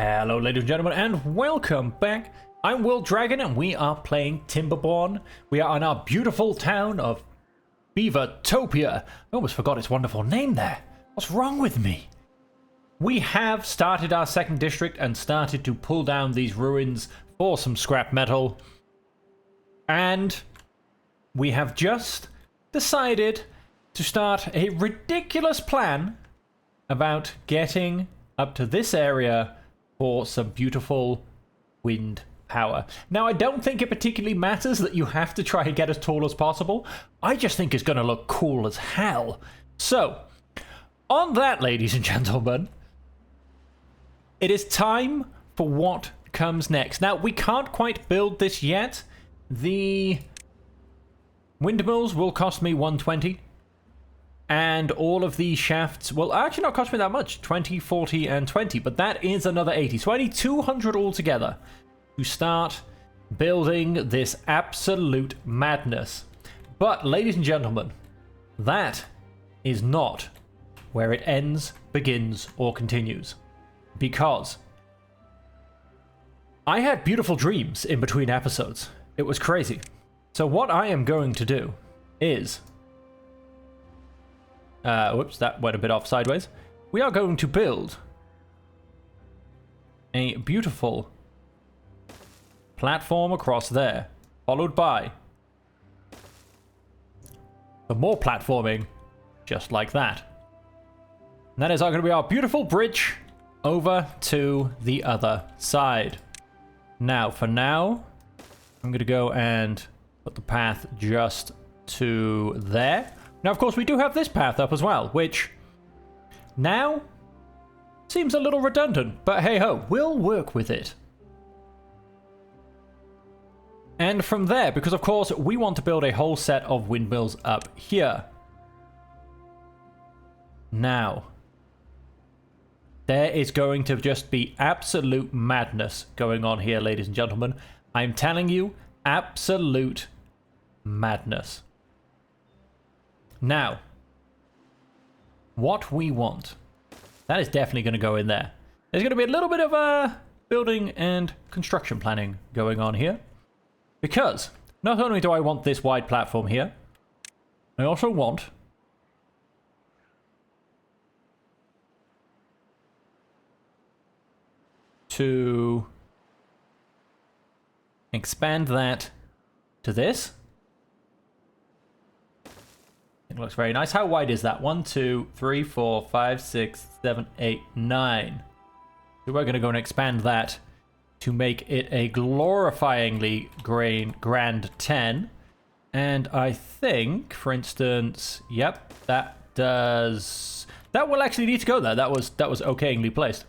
Hello ladies and gentlemen and welcome back. I'm Will Dragon and we are playing Timberborn. We are in our beautiful town of Beavertopia. I almost forgot its wonderful name there. What's wrong with me? We have started our second district and started to pull down these ruins for some scrap metal. And we have just decided to start a ridiculous plan about getting up to this area for some beautiful wind power. Now, I don't think it particularly matters that you have to try and get as tall as possible. I just think it's going to look cool as hell. So, on that, ladies and gentlemen, it is time for what comes next. Now, we can't quite build this yet. The windmills will cost me 120. And all of these shafts will actually not cost me that much. 20, 40, and 20. But that is another 80. So I need 200 altogether to start building this absolute madness. But, ladies and gentlemen, that is not where it ends, begins, or continues. Because I had beautiful dreams in between episodes. It was crazy. So what I am going to do is... whoops, that went a bit off sideways. We are going to build a beautiful platform across there, followed by some more platforming, just like that. And that is going to be our beautiful bridge over to the other side. Now, for now, I'm going to go and put the path just to there. Now, of course, we do have this path up as well, which now seems a little redundant, but hey-ho, we'll work with it. And from there, because of course, we want to build a whole set of windmills up here. Now, there is going to just be absolute madness going on here, ladies and gentlemen. I'm telling you, absolute madness. Now, what we want, that is definitely going to go in there. There's going to be a little bit of building and construction planning going on here. Because not only do I want this wide platform here, I also want to expand that to this. It looks very nice. How wide is that? 1, 2, 3, 4, 5, 6, 7, 8, 9. So we're going to go and expand that to make it a glorifyingly grand 10. And I think, for instance, yep, that does... That will actually need to go there. That was okayingly placed.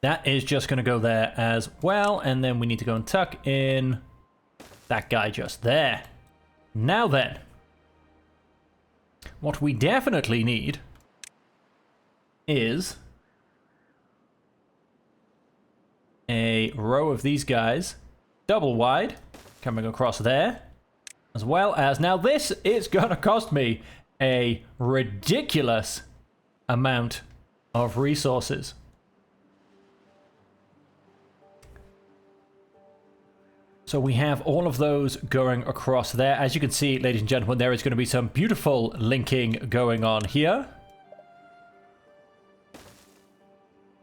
That is just going to go there as well. And then we need to go and tuck in that guy just there. Now then, what we definitely need is a row of these guys, double wide, coming across there, as well as, now this is going to cost me a ridiculous amount of resources. So we have all of those going across there. As you can see, ladies and gentlemen, there is going to be some beautiful linking going on here.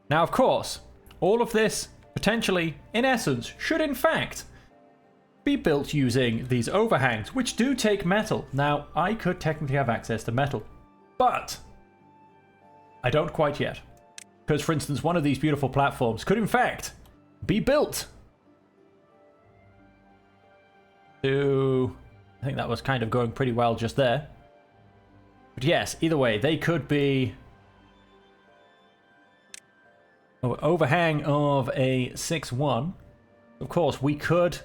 Now, of course, all of this potentially, in essence, should in fact be built using these overhangs, which do take metal. Now, I could technically have access to metal, but I don't quite yet. Because, for instance, one of these beautiful platforms could in fact be built to... I think that was kind of going pretty well just there. But yes, either way, they could be... overhang of a 6-1. Of course, we could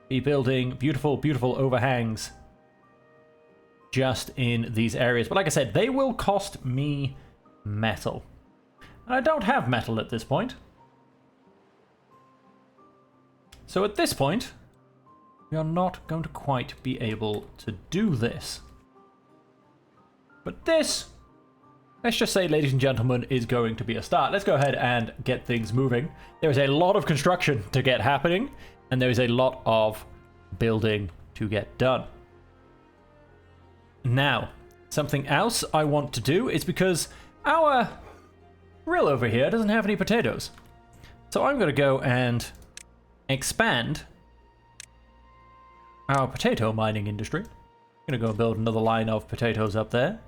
be building beautiful, beautiful overhangs just in these areas. But like I said, they will cost me metal. And I don't have metal at this point. So at this point, we are not going to quite be able to do this. But this let's just say, ladies and gentlemen, is going to be a start. Let's go ahead and get things moving. There is a lot of construction to get happening, and there is a lot of building to get done. Now, something else I want to do is because our grill over here doesn't have any potatoes. So I'm going to go and expand our potato mining industry. I'm going to go and build another line of potatoes up there.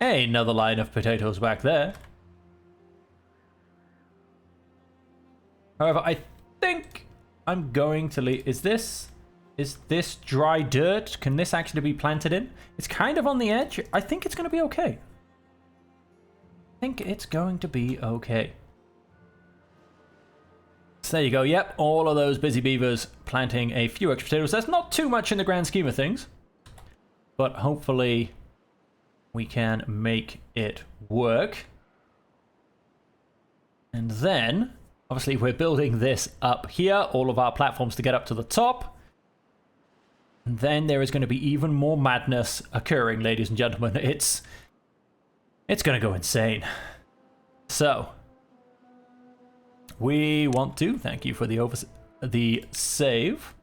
Another line of potatoes back there. However, I think I'm going to leave... Is this dry dirt? Can this actually be planted in? It's kind of on the edge. I think it's going to be okay. I think it's going to be okay. So there you go. Yep, all of those busy beavers planting a few extra potatoes. That's not too much in the grand scheme of things. But hopefully we can make it work. And then, obviously, we're building this up here. All of our platforms to get up to the top. And then there is going to be even more madness occurring, ladies and gentlemen. It's going to go insane. So, we want to thank you for the save.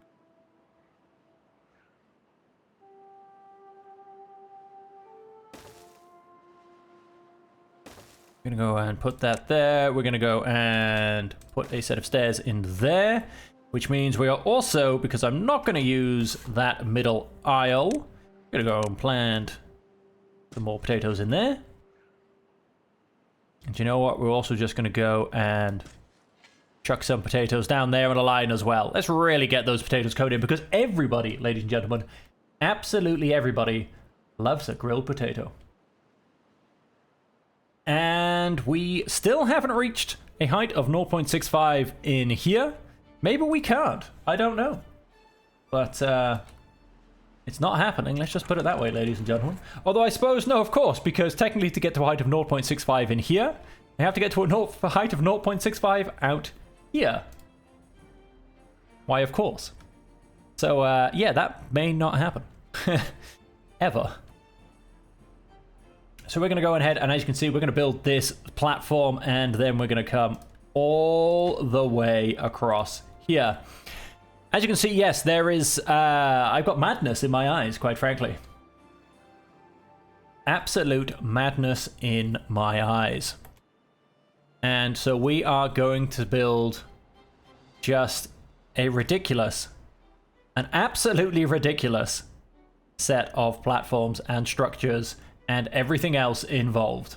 We're going to go and put that there. We're going to go and put a set of stairs in there, which means we are also, because I'm not going to use that middle aisle, going to go and plant some more potatoes in there. And you know what? We're also just going to go and chuck some potatoes down there on a line as well. Let's really get those potatoes coated in, because everybody, ladies and gentlemen, absolutely everybody loves a grilled potato. And we still haven't reached a height of 0.65 in here. Maybe we can't. I don't know. But it's not happening. Let's just put it that way, ladies and gentlemen. Although I suppose, no, of course, because technically to get to a height of 0.65 in here, I have to get to a height of 0.65 out here. Why, of course. So, yeah, that may not happen. Ever. So we're going to go ahead, and as you can see, we're going to build this platform, and then we're going to come all the way across here. As you can see, yes, there is... I've got madness in my eyes, quite frankly. Absolute madness in my eyes. And so we are going to build just a ridiculous, an absolutely ridiculous set of platforms and structures and everything else involved.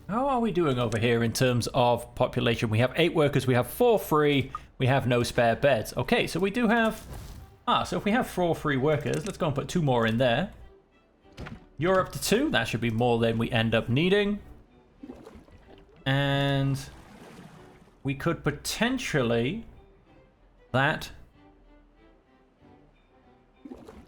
How are we doing over here in terms of population? We have 8 workers, we have 4 free, we have no spare beds. Okay, so we do have... so if we have 4 free workers, let's go and put 2 more in there. You're up to 2, that should be more than we end up needing. And we could potentially... That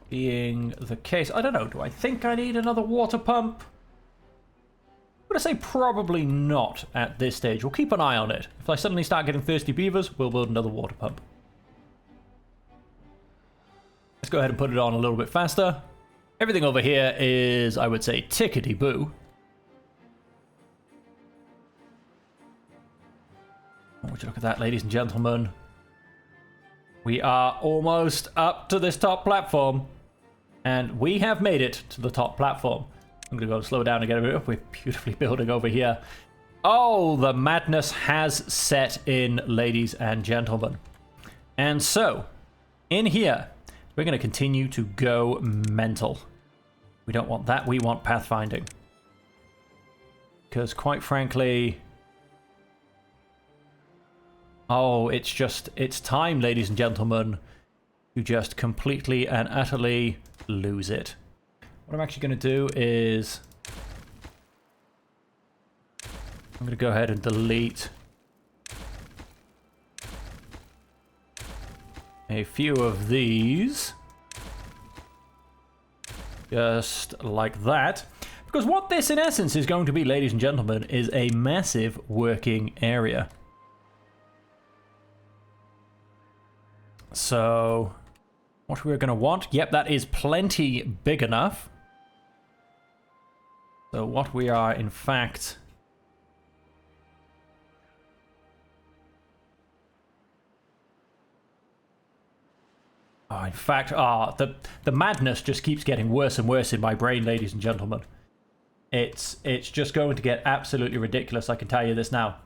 being the case, I don't know, do I think I need another water pump? I'm going to say probably not at this stage. We'll keep an eye on it. If I suddenly start getting thirsty beavers, we'll build another water pump. Let's go ahead and put it on a little bit faster. Everything over here is, I would say, tickety-boo. Would you look at that, ladies and gentlemen? We are almost up to this top platform. And we have made it to the top platform. I'm going to go slow down and get a bit up. We're beautifully building over here. Oh, the madness has set in, ladies and gentlemen. And so, in here, we're going to continue to go mental. We don't want that. We want pathfinding. Because quite frankly... Oh, it's time, ladies and gentlemen, to just completely and utterly lose it. What I'm actually going to do is... I'm going to go ahead and delete a few of these. Just like that. Because what this in essence is going to be, ladies and gentlemen, is a massive working area. So what we're going to want. Yep, that is plenty big enough. So what we are, in fact... Oh, in fact, the madness just keeps getting worse and worse in my brain, ladies and gentlemen. It's just going to get absolutely ridiculous, I can tell you this now.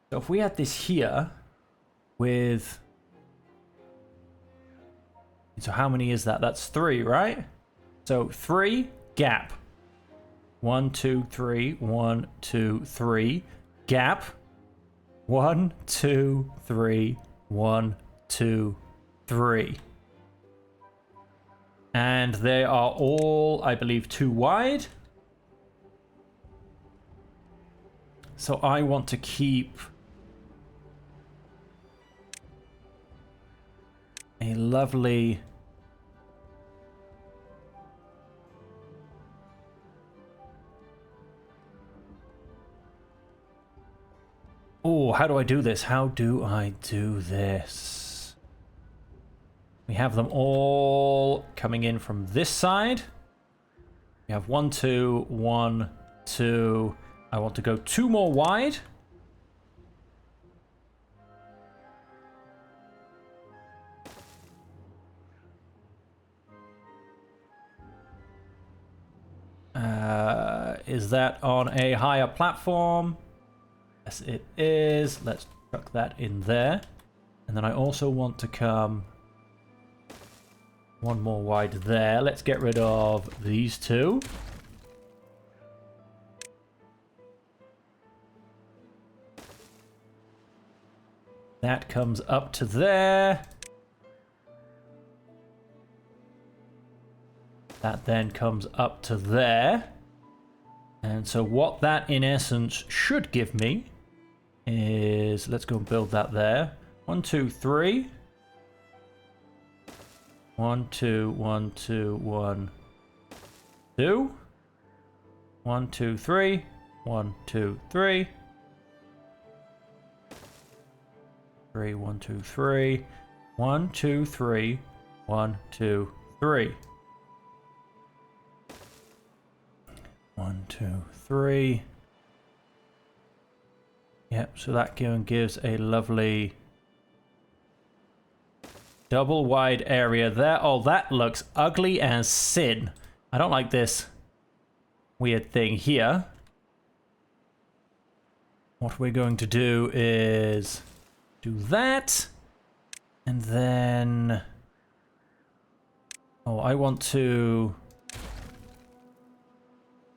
So if we had this here with... So how many is that? That's 3, right? So 3, gap. 1, 2, 3, 1, 2, 3, gap. 1, 2, 3, 1, 2, 3. And they are all, I believe, 2 wide. So I want to keep a lovely... Oh, how do I do this? How do I do this? We have them all coming in from this side. We have 1, 2, 1, 2. I want to go 2 more wide. Is that on a higher platform? Yes, it is. Let's chuck that in there. And then I also want to come 1 more wide there. Let's get rid of these 2. That comes up to there. That then comes up to there. And so what that in essence should give me is, let's go and build that there. 1, 2, 3. 1, 2, 1, 2, 1, 2. 1, 2, 3. 1, 2, 3. 3, 1, 2, 3. 1, 2, 3. 1, 2, 3. 1, 2, 3. Yep, so that gives a lovely double wide area there. Oh, that looks ugly as sin. I don't like this weird thing here. What we're going to do is do that. And then... Oh, I want to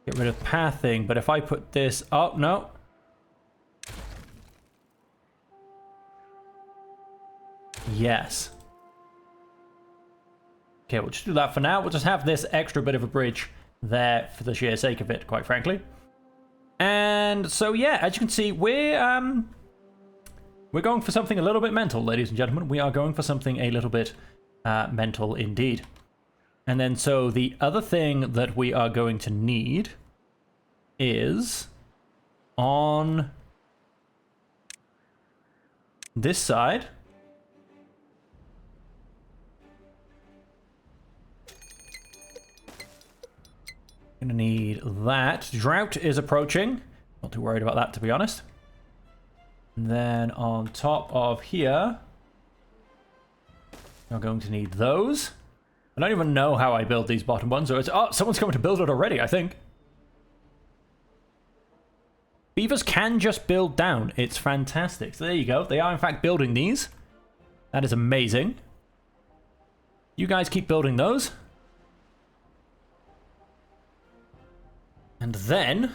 get rid of pathing, but if I put this... Oh, no. Yes. Okay, we'll just do that for now. We'll just have this extra bit of a bridge there for the sheer sake of it, quite frankly. And so, yeah, as you can see, we're going for something a little bit mental, ladies and gentlemen. We are going for something a little bit mental indeed. And then, so the other thing that we are going to need is on this side. Gonna need that. Drought is approaching. Not too worried about that, to be honest. And then on top of here, we're going to need those. I don't even know how I build these bottom ones. So it's, oh, someone's coming to build it already, I think. Beavers can just build down. It's fantastic. So there you go. They are, in fact, building these. That is amazing. You guys keep building those. And then...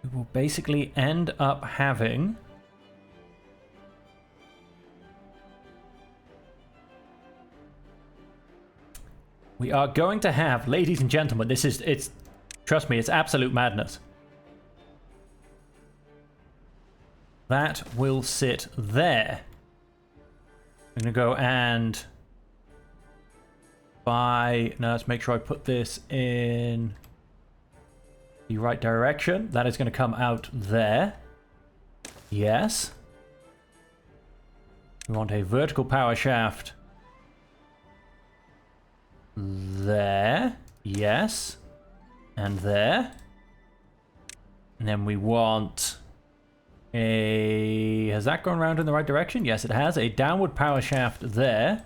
we will basically end up having... We are going to have, ladies and gentlemen, it's, trust me, it's absolute madness. That will sit there. I'm going to go and buy... Now let's make sure I put this in the right direction. That is going to come out there. Yes. We want a vertical power shaft there. Yes. And there. And then we want a... Has that gone around in the right direction? Yes, it has. A downward power shaft there.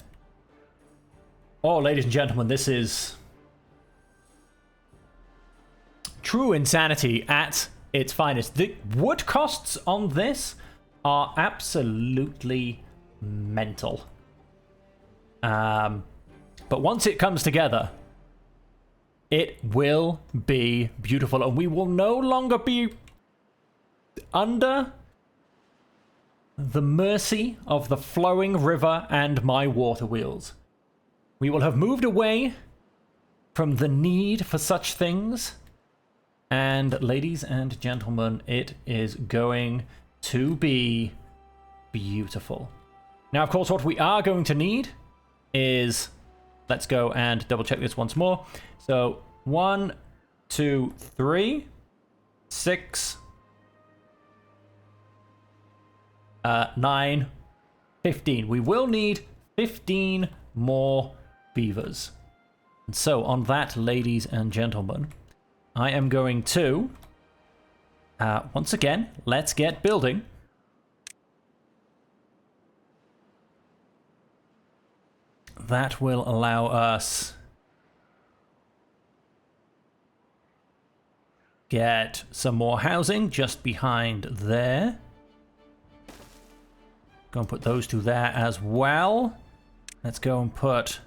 Oh, ladies and gentlemen, this is true insanity at its finest. The wood costs on this are absolutely mental. But once it comes together, it will be beautiful, and we will no longer be under the mercy of the flowing river and my water wheels. We will have moved away from the need for such things. And ladies and gentlemen, it is going to be beautiful. Now, of course, what we are going to need is... Let's go and double check this once more. So 1, 2, 3, 6, 9, 15. We will need 15 more beavers. And so on that, ladies and gentlemen, I am going to, once again, let's get building. That will allow us get some more housing just behind there. Go and put those two there as well. Let's go and put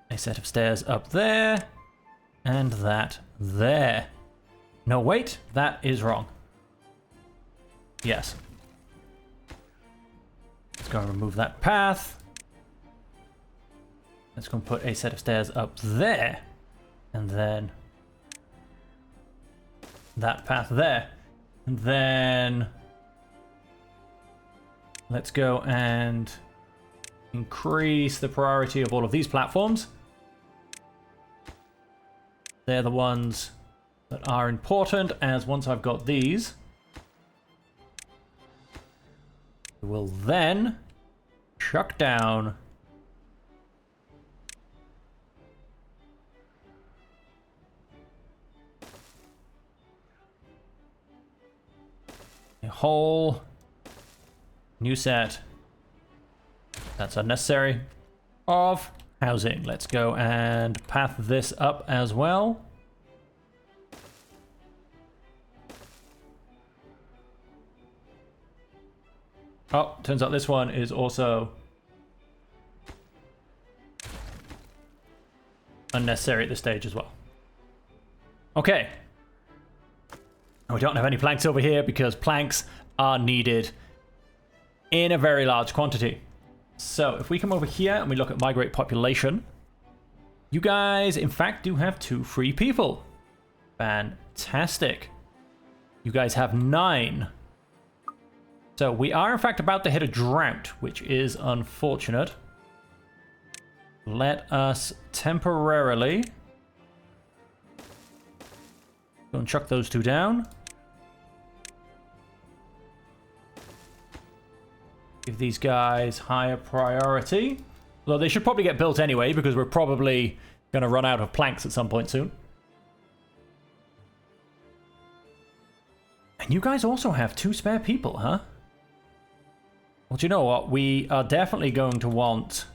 a set of stairs up there and that there. No, wait, that is wrong. Yes. Let's go and remove that path. Let's go and put a set of stairs up there. And then that path there. And then let's go and increase the priority of all of these platforms. They're the ones that are important, as once I've got these, we will then chuck down a whole new set that's unnecessary of housing. Let's go and path this up as well. Oh, turns out this one is also unnecessary at this stage as well. Okay. We don't have any planks over here because planks are needed in a very large quantity. So if we come over here and we look at migrate population, you guys, in fact, do have 2 free people. Fantastic. You guys have 9. So we are, in fact, about to hit a drought, which is unfortunate. Let us temporarily go and chuck those 2 down. Give these guys higher priority. Although they should probably get built anyway, because we're probably going to run out of planks at some point soon. And you guys also have 2 spare people, huh? Well, do you know what? We are definitely going to want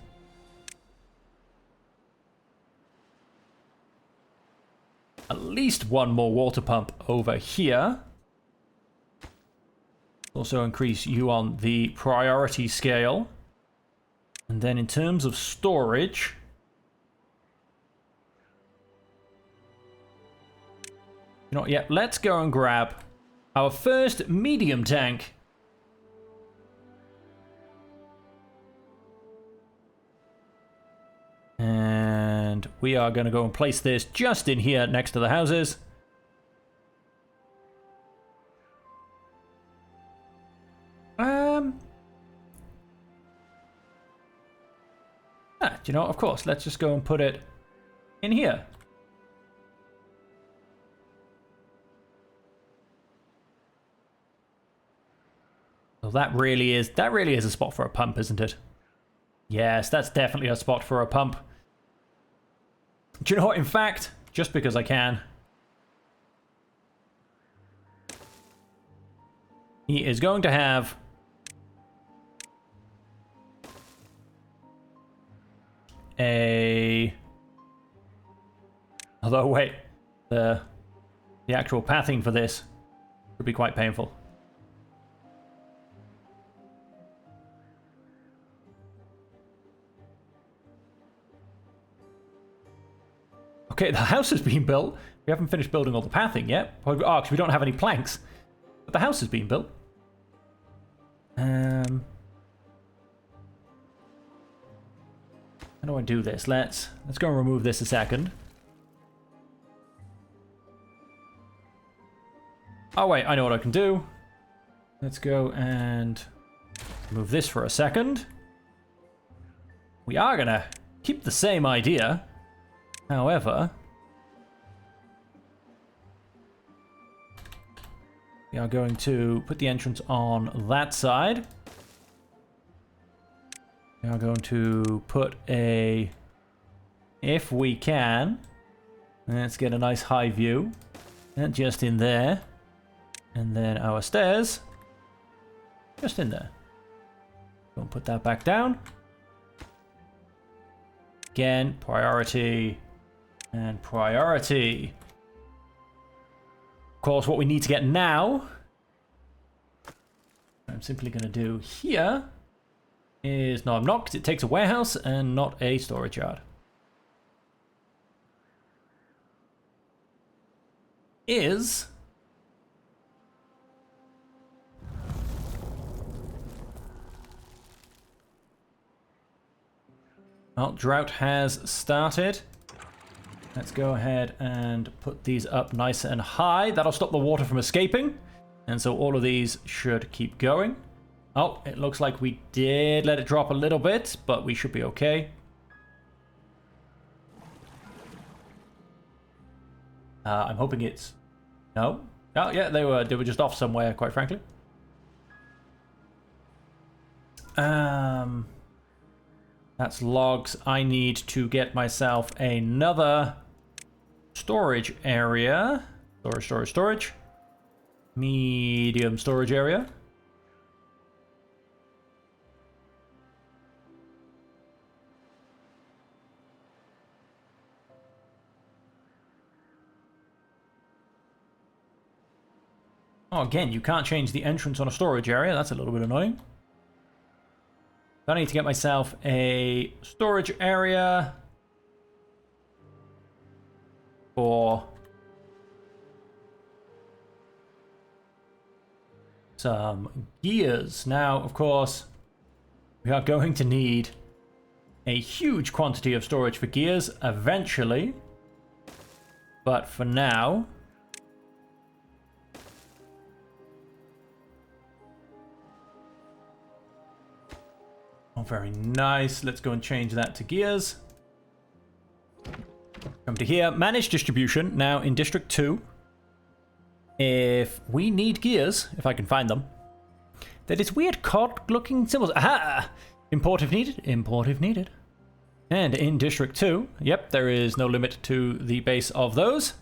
at least 1 more water pump over here. Also increase you on the priority scale. And then in terms of storage, you know what, yeah, let's go and grab our first medium tank. And we are going to go and place this just in here next to the houses. you know, of course, let's just go and put it in here. Well, that really is a spot for a pump, isn't it? Yes, that's definitely a spot for a pump. Do you know what? In fact, just because I can, he is going to have a... Although, wait, the actual pathing for this would be quite painful. Okay, the house is being built. We haven't finished building all the pathing yet. Oh, because we don't have any planks. But the house is being built. How do I do this? Let's go and remove this a second. Oh wait, I know what I can do. Let's go and move this for a second. We are gonna keep the same idea. However, we are going to put the entrance on that side. We are going to put a, if we can, let's get a nice high view, and just in there, and then our stairs, just in there. Go and put that back down. Again, priority. And priority. Of course, what we need to get now, I'm simply going to do here, is... No, I'm not, because it takes a warehouse and not a storage yard. Is... Well, drought has started. Let's go ahead and put these up nice and high. That'll stop the water from escaping. And so all of these should keep going. Oh, it looks like we did let it drop a little bit, but we should be okay. I'm hoping it's... No? Oh, yeah, they were just off somewhere, quite frankly. That's logs. I need to get myself another storage area. Storage. Medium storage area. Oh, again, you can't change the entrance on a storage area. That's a little bit annoying. I need to get myself a storage area for some gears. Now, of course, we are going to need a huge quantity of storage for gears eventually. But for now... Oh, very nice. Let's go and change that to gears. Come to here. Manage distribution. Now in District 2, if we need gears, if I can find them, that is weird cod-looking symbols. Aha! Import if needed. Import if needed. And in District 2, yep, there is no limit to the base of those.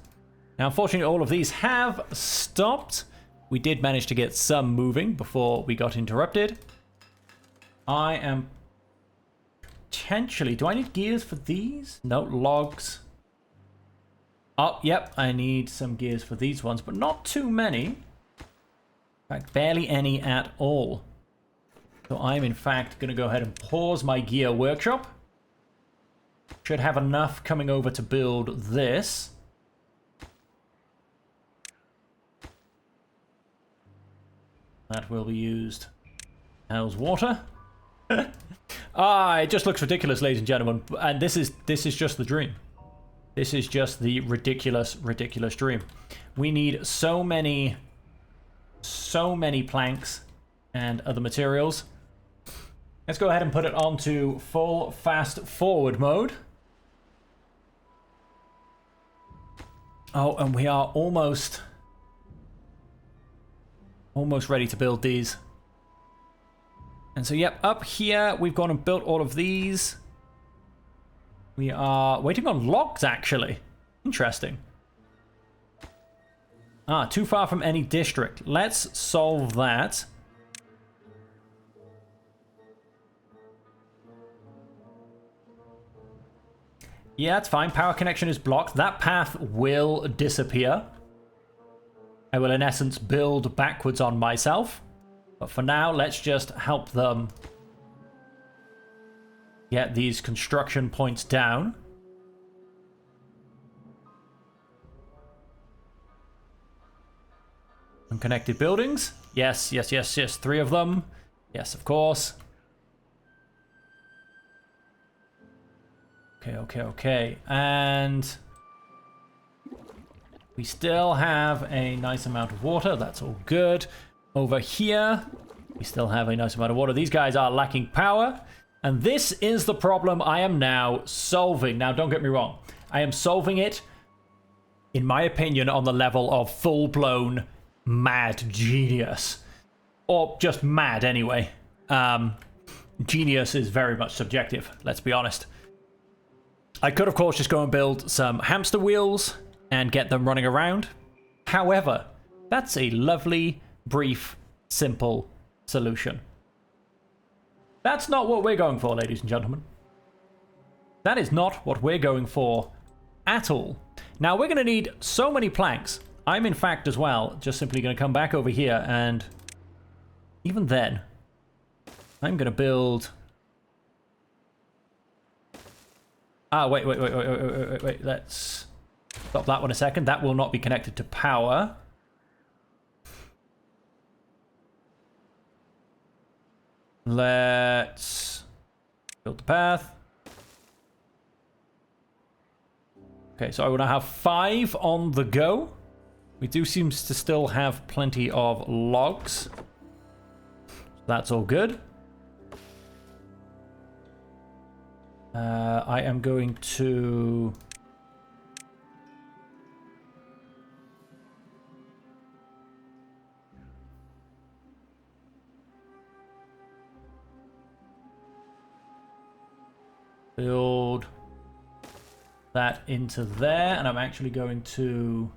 Now, unfortunately, all of these have stopped. We did manage to get some moving before we got interrupted. I am potentially... Do I need gears for these? No, logs. Oh, yep, I need some gears for these ones, but not too many. In fact, barely any at all. So I'm, in fact, going to go ahead and pause my gear workshop. Should have enough coming over to build this. That will be used as water. It just looks ridiculous, ladies and gentlemen, and this is just the dream. This is just the ridiculous dream. We need so many planks and other materials. Let's go ahead and put it onto full fast forward mode. Oh, and we are almost ready to build these. And so, yep, up here, we've gone and built all of these. We are waiting on logs, actually. Interesting. Ah, too far from any district. Let's solve that. Yeah, it's fine. Power connection is blocked. That path will disappear. I will, in essence, build backwards on myself. But for now, let's just help them get these construction points down. Unconnected buildings. Yes, yes, yes, yes. 3 of them. Yes, of course. Okay. And we still have a nice amount of water. That's all good. Over here, we still have a nice amount of water. These guys are lacking power. And this is the problem I am now solving. Now, don't get me wrong. I am solving it, in my opinion, on the level of full-blown mad genius. Or just mad, anyway. Genius is very much subjective, let's be honest. I could, of course, just go and build some hamster wheels and get them running around. However, that's a lovely, brief, simple solution. That's not what we're going for, ladies and gentlemen. That is not what we're going for at all. Now, we're going to need so many planks. I'm, in fact, as well, just simply going to come back over here, and even then, I'm going to build... Ah, wait. Let's stop that one a second. That will not be connected to power. Let's build the path. Okay, so I want to have 5 on the go. We do seem to still have plenty of logs. That's all good. I am going to... build that into there, and I'm actually going to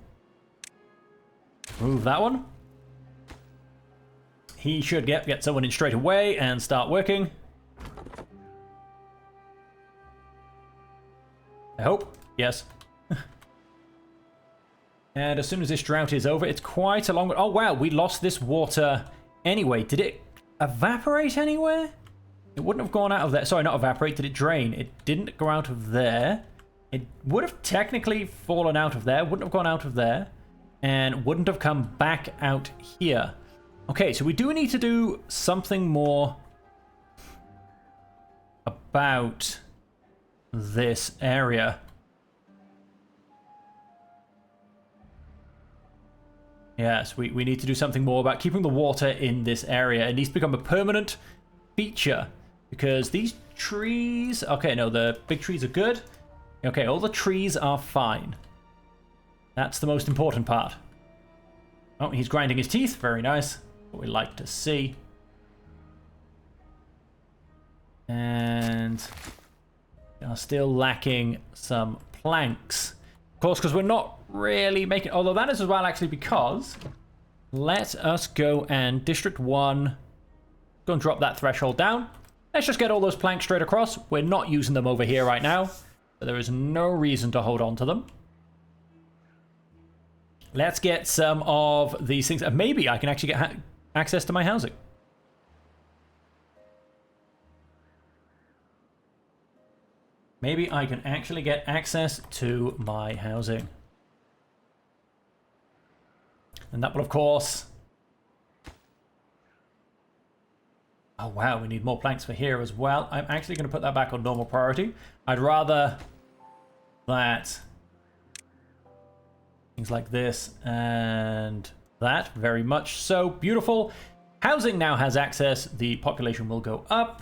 move that one. He should get someone in straight away and start working. I hope. Yes. And as soon as this drought is over, it's quite a long... Oh, wow, we lost this water anyway. Did it evaporate anywhere? It wouldn't have gone out of there. Sorry, not evaporate. Did it drain? It didn't go out of there. It would have technically fallen out of there. Wouldn't have gone out of there. And wouldn't have come back out here. Okay, so we do need to do something more about this area. Yes, we need to do something more about keeping the water in this area. It needs to become a permanent feature. Because these trees... Okay, no, the big trees are good. Okay, all the trees are fine. That's the most important part. Oh, he's grinding his teeth. Very nice. What we like to see. And... we are still lacking some planks. Of course, because we're not really making... Although that is as well, actually, because... Let us go and District 1... Go and drop that threshold down. Let's just get all those planks straight across. We're not using them over here right now. But there is no reason to hold on to them. Let's get some of these things. Maybe I can actually get access to my housing. Maybe I can actually get access to my housing. And that will, of course... Oh, wow, we need more planks for here as well. I'm actually going to put that back on normal priority. I'd rather that... things like this and that. Very much so. Beautiful. Housing now has access. The population will go up.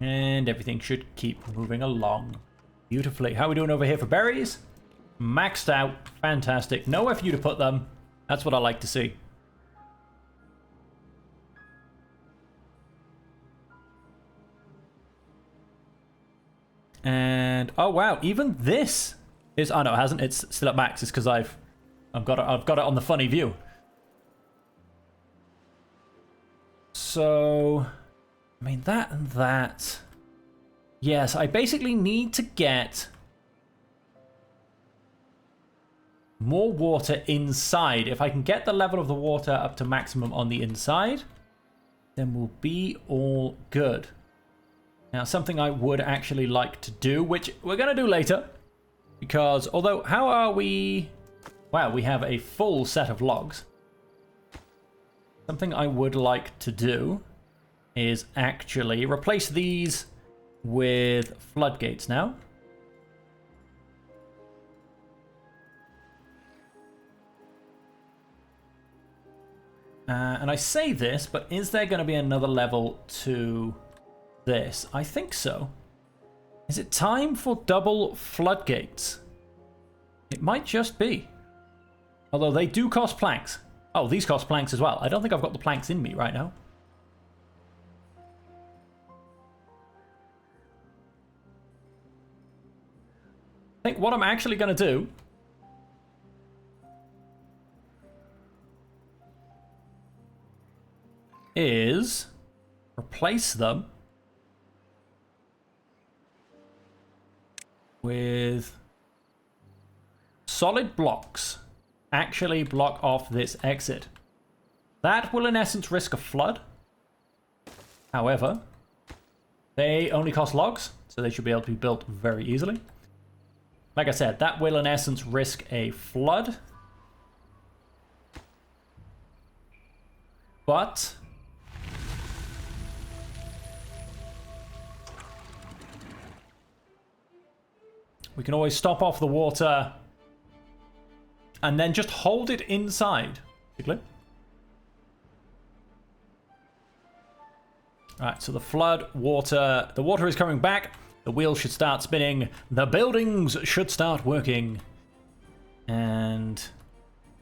And everything should keep moving along beautifully. How are we doing over here for berries? Maxed out. Fantastic. Nowhere for you to put them. That's what I like to see. And oh wow, even this is, oh no, it hasn't. It's still at max. It's because I've got it on the funny view. So, I mean, that and that. Yes, I basically need to get more water inside. If I can get the level of the water up to maximum on the inside, then we'll be all good. Now, something I would actually like to do, which we're going to do later, because although, how are we? Wow, we have a full set of logs. Something I would like to do is actually replace these with floodgates now. And I say this, but is there going to be another level to this? I think so. Is it time for double floodgates? It might just be. Although they do cost planks. Oh, these cost planks as well. I don't think I've got the planks in me right now. I think what I'm actually going to do is replace them with solid blocks. Actually block off this exit. That will in essence risk a flood. However, they only cost logs, so they should be able to be built very easily. Like I said, that will in essence risk a flood. But we can always stop off the water and then just hold it inside. Alright, so the flood water, the water is coming back. The wheel should start spinning. The buildings should start working. And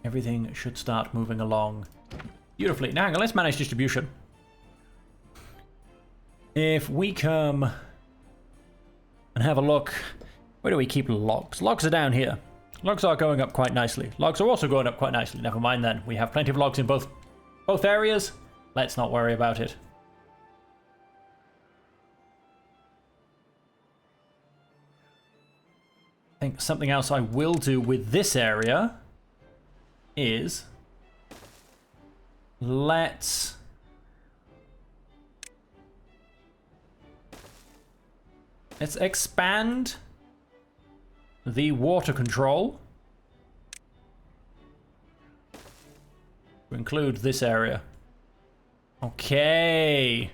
everything should start moving along beautifully. Now, hang on, let's manage distribution. If we come and have a look, where do we keep logs? Logs are down here. Logs are going up quite nicely. Logs are also going up quite nicely. Never mind then. We have plenty of logs in both areas. Let's not worry about it. I think something else I will do with this area is let's expand the water control to include this area. Okay.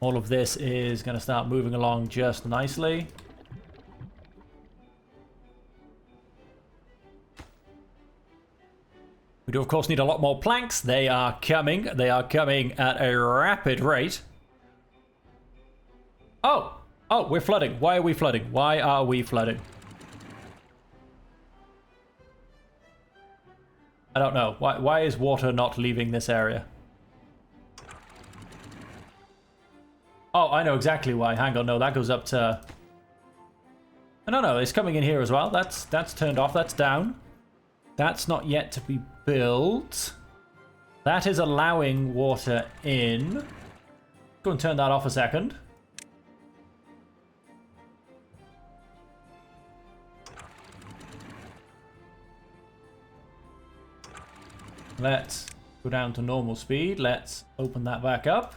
All of this is going to start moving along just nicely. We do, of course, need a lot more planks. They are coming. They are coming at a rapid rate. Oh! Oh, we're flooding. Why are we flooding? Why are we flooding? I don't know. Why is water not leaving this area? Oh, I know exactly why. Hang on. No, that goes up to... No, it's coming in here as well. That's turned off. That's down. That's not yet to be built. That is allowing water in. Go and turn that off a second. Let's go down to normal speed. Let's open that back up.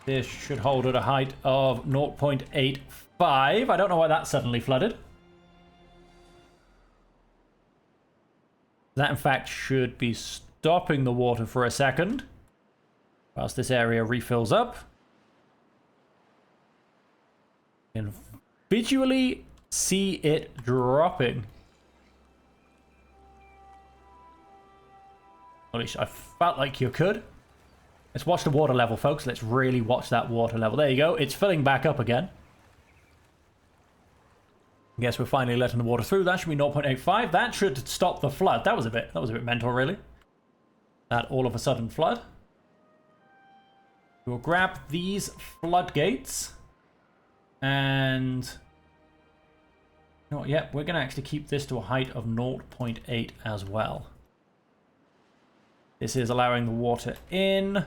This should hold at a height of 0.85. I don't know why that suddenly flooded. That, in fact, should be stopping the water for a second whilst this area refills up. And visually see it dropping. At least I felt like you could. Let's watch the water level, folks. Let's really watch that water level. There you go. It's filling back up again. I guess we're finally letting the water through. That should be 0.85. That should stop the flood. That was a bit mental, really. That all of a sudden flood. We'll grab these floodgates. And... you know what, yep, we're going to actually keep this to a height of 0.8 as well. This is allowing the water in.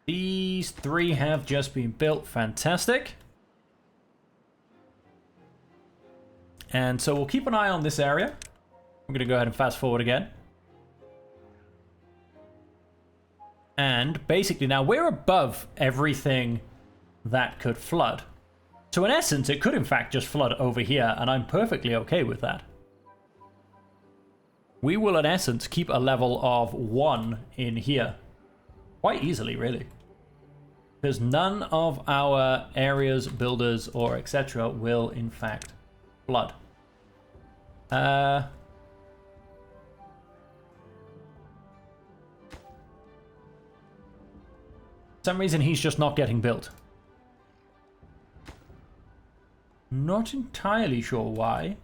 These 3 have just been built. Fantastic. And so we'll keep an eye on this area. I'm going to go ahead and fast forward again. And basically now we're above everything that could flood. So in essence, it could in fact just flood over here, and I'm perfectly okay with that. We will in essence keep a level of 1 in here. Quite easily, really. Because none of our areas, builders, or etc. will in fact flood. For some reason he's just not getting built. Not entirely sure why.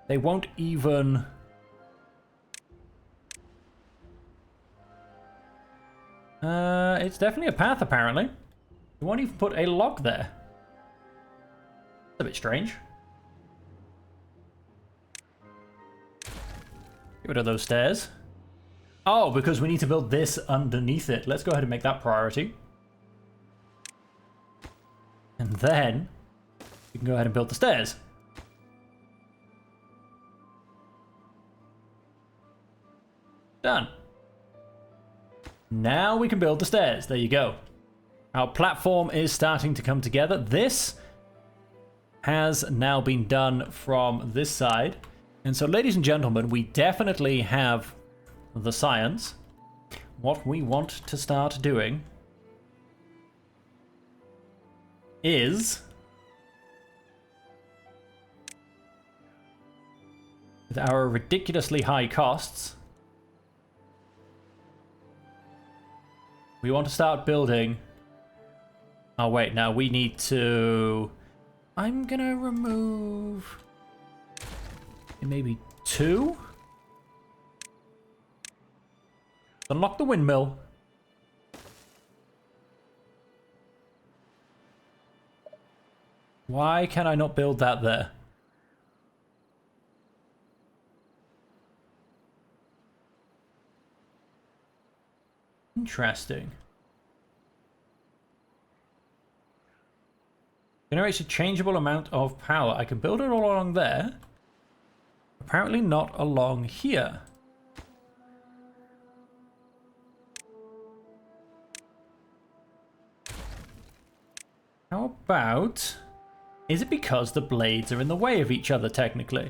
They won't even... it's definitely a path, apparently. They won't even put a log there. That's a bit strange. Get rid of those stairs. Oh, because we need to build this underneath it. Let's go ahead and make that priority. And then we can go ahead and build the stairs. Done. Now we can build the stairs. There you go. Our platform is starting to come together. This has now been done from this side. And so, ladies and gentlemen, we definitely have the science. What we want to start doing is... with our ridiculously high costs, we want to start building... oh wait, now we need to... I'm gonna remove... maybe 2? Unlock the windmill. Why can I not build that there? Interesting. Generates a changeable amount of power. I can build it all along there. Apparently not along here. How about... is it because the blades are in the way of each other, technically?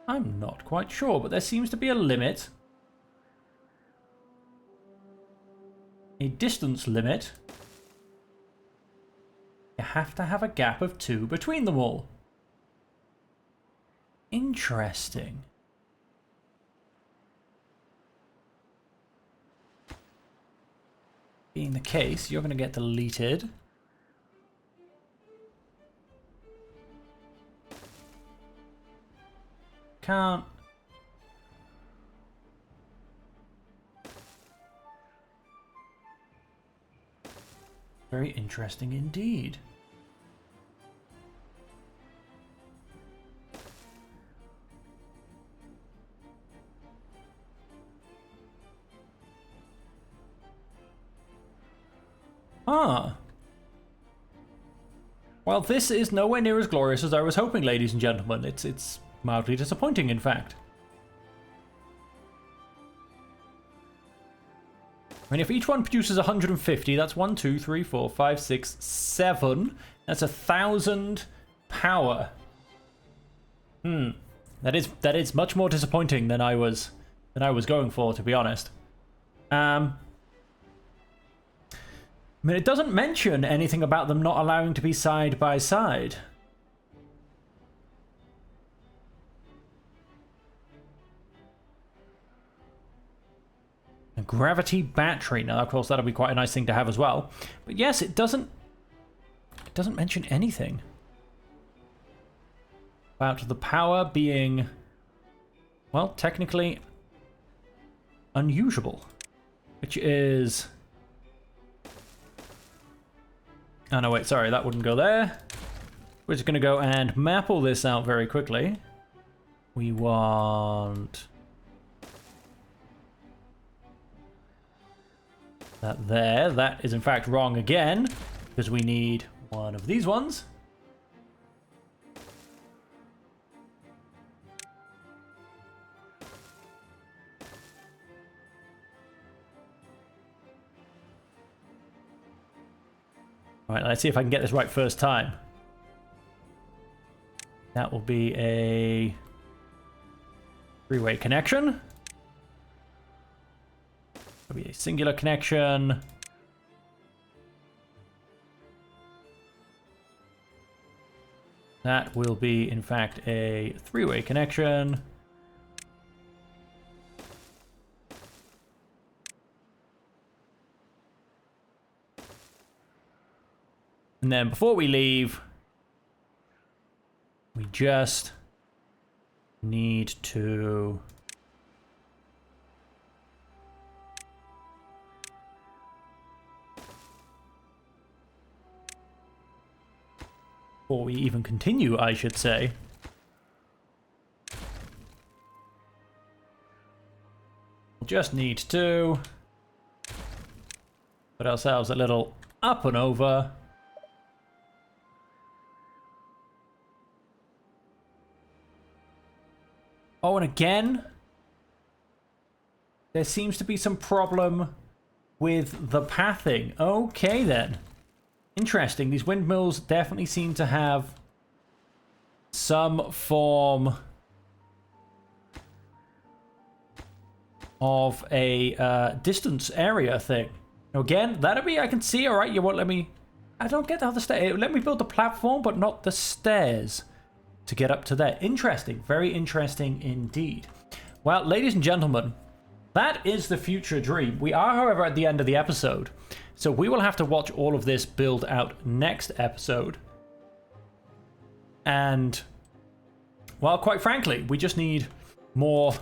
I'm not quite sure, but there seems to be a limit. A distance limit. You have to have a gap of 2 between them all. Interesting. Being the case, you're going to get deleted. Can't. Very interesting indeed. Ah. Well, this is nowhere near as glorious as I was hoping, ladies and gentlemen. It's mildly disappointing, in fact. I mean, if each one produces 150, that's 1, 2, 3, 4, 5, 6, 7. That's 1,000 power. That is much more disappointing than I was going for, to be honest. I mean, it doesn't mention anything about them not allowing to be side by side. gravity battery. Now, of course, that'll be quite a nice thing to have as well. But yes, it doesn't mention anything about the power being, well, technically unusable, which is... Oh, no, wait, sorry, that wouldn't go there. We're just going to go and map all this out very quickly. We want that there. That is, in fact, wrong again, because we need one of these ones. All right, let's see if I can get this right first time. That will be a three-way connection. It'll be a singular connection. That will be, in fact, a three-way connection. And then before we leave, we just need to before we even continue, I should say, we'll just need to put ourselves a little up and over. Oh, and again, there seems to be some problem with the pathing. Okay, then. Interesting. These windmills definitely seem to have some form of a distance area thing. Now, again, that'll be, I can see, all right, you won't let me... I don't get how the stairs... Let me build the platform, but not the stairs to get up to there. Interesting. Very interesting indeed. Well, ladies and gentlemen, that is the future dream. We are, however, at the end of the episode, so we will have to watch all of this build out next episode. And, well, quite frankly, we just need more,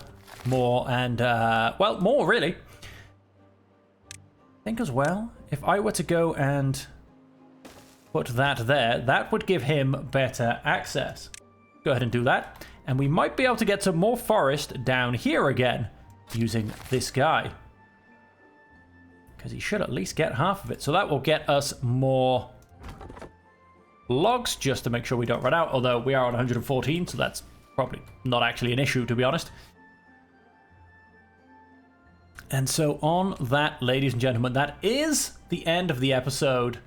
and, well, more, really. I think as well, if I were to go and put that there, that would give him better access. Go ahead and do that. And we might be able to get some more forest down here again using this guy. Because he should at least get half of it. So that will get us more logs just to make sure we don't run out. Although we are on 114, so that's probably not actually an issue, to be honest. And so on that, ladies and gentlemen, that is the end of the episode.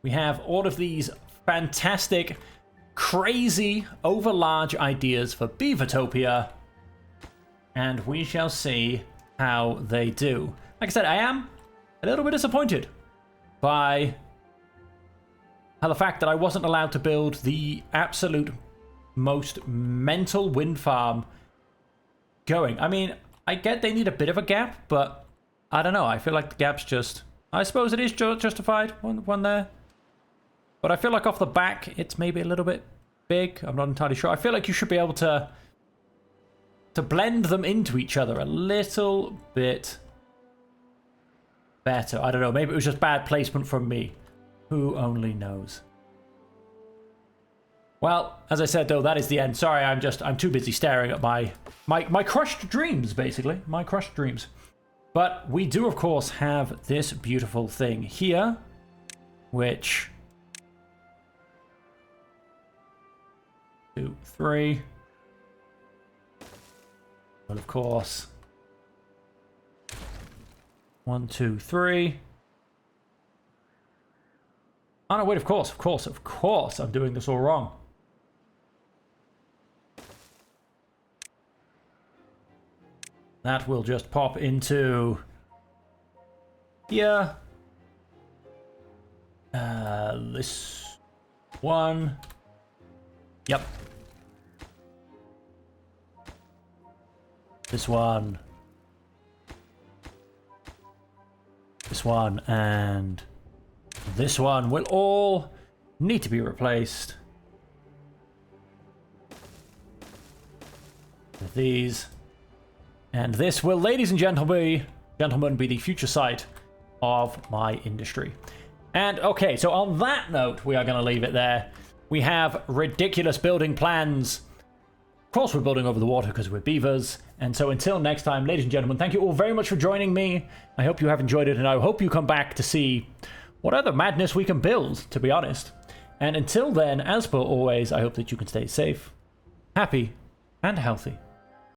We have all of these fantastic, crazy, overlarge ideas for Beavertopia, and we shall see how they do. Like I said, I am a little bit disappointed by how the fact that I wasn't allowed to build the absolute most mental wind farm going. I mean, I get they need a bit of a gap, but I don't know. I feel like the gap's just... I suppose it is justified, one there. But I feel like off the back, it's maybe a little bit big. I'm not entirely sure. I feel like you should be able to blend them into each other a little bit better. I don't know. Maybe it was just bad placement from me. Who only knows? Well, as I said, though, that is the end. Sorry, I'm too busy staring at my crushed dreams, basically. My crushed dreams. But we do, of course, have this beautiful thing here, which... 2, 3. Well, of course. 1, 2, 3. Oh, no, wait, of course. I'm doing this all wrong. That will just pop into here. This one. Yep. This one. this one, and this one will all need to be replaced with these. And this will, ladies and gentlemen, be the future site of my industry. And okay, so on that note, we are going to leave it there. We have ridiculous building plans. Of course, we're building over the water because we're beavers. And so until next time, ladies and gentlemen, thank you all very much for joining me. I hope you have enjoyed it, and I hope you come back to see what other madness we can build, to be honest. And until then, as per always, I hope that you can stay safe, happy, and healthy.